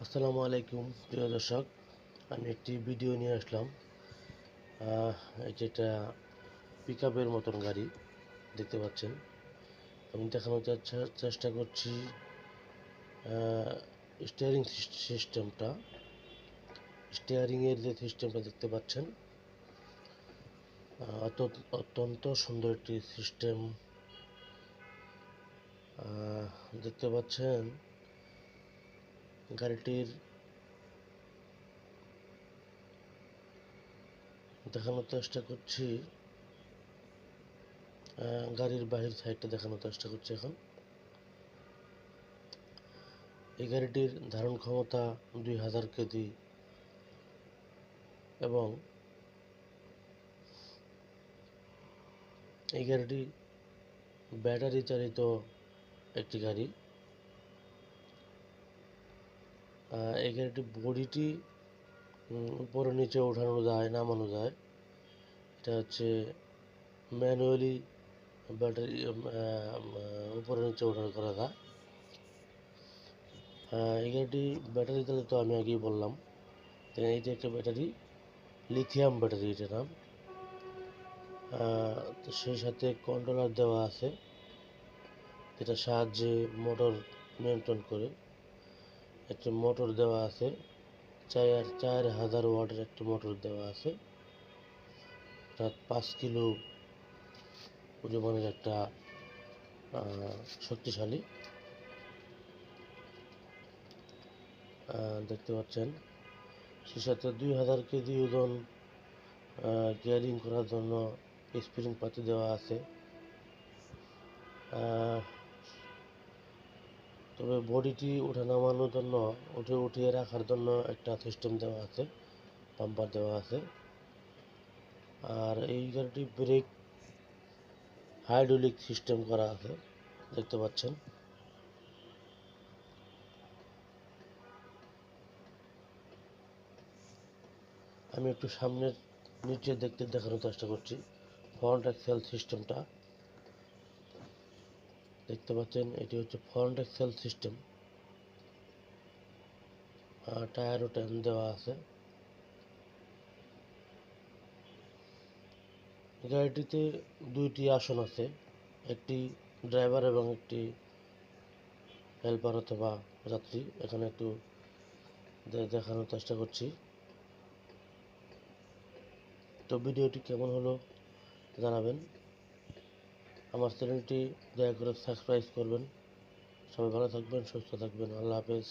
আসসালামু আলাইকুম প্রিয় দর্শক, আমি একটি ভিডিও নিয়ে আসলাম। যেটা পিকআপের মতন গাড়ি দেখতে পাচ্ছেন। আমি দেখানোর চেষ্টা করছি স্টিয়ারিং সিস্টেমটা। স্টিয়ারিংয়ের যে সিস্টেমটা দেখতে পাচ্ছেন, অত্যন্ত সুন্দর একটি সিস্টেম দেখতে পাচ্ছেন। গাড়িটির দেখানোর চেষ্টা করছি, গাড়ির বাহির সাইডটা দেখানোর চেষ্টা করছি এখন। এই গাড়িটির ধারণ ক্ষমতা 2000 কেজি এবং এই গাড়িটি ব্যাটারি চালিত একটি গাড়ি। এই গাড়িটির বডিটি উপরে নিচে ওঠানো যায়, নামানো যায়। এটা হচ্ছে ম্যানুয়ালি ব্যাটারি উপরে নিচে ওঠানো করা যায়। এই গাড়িটি ব্যাটারি চালিত, আমি আগেই বললাম। এইটা একটা ব্যাটারি, লিথিয়াম ব্যাটারি এটার নাম। তো সেই সাথে কন্ট্রোলার দেওয়া আছে, যেটার সাহায্যে মোটর নিয়ন্ত্রণ করে। একটি মোটর দেওয়া আছে, 4000 ওয়াটের একটি মোটর দেওয়া আছে। 5 কিলো ওজনের একটা শক্তিশালী দেখতে পাচ্ছেন। সে সাথে 2000 কেজি ওজন ক্যারিং করার জন্য স্প্রিং পাতি দেওয়া আছে। তবে বডিটি উঠে নামানোর জন্য, উঠিয়ে রাখার জন্য একটা সিস্টেম দেওয়া আছে, পাম্পার দেওয়া আছে। আর এই গাড়িটি ব্রেক হাইড্রোলিক সিস্টেম করা আছে, দেখতে পাচ্ছেন। আমি একটু সামনের নিচে দেখানোর চেষ্টা করছি। ফ্রন্ট এক্সেল সিস্টেমটা দেখতে পাচ্ছেন, এটি হচ্ছে ফ্রন্ট এক্সেল সিস্টেম। টায়ারও টেন দেওয়া আছে। গাড়িটিতে 2টি আসন আছে, একটি ড্রাইভার এবং একটি হেল্পার অথবা যাত্রী। এখানে একটু দেখানোর চেষ্টা করছি। তো ভিডিওটি কেমন হলো জানাবেন। আমার চ্যানেলটি দয়া করে সাবস্ক্রাইব করবেন। সবাই ভালো থাকবেন, সুস্থ থাকবেন। আল্লাহ হাফেজ।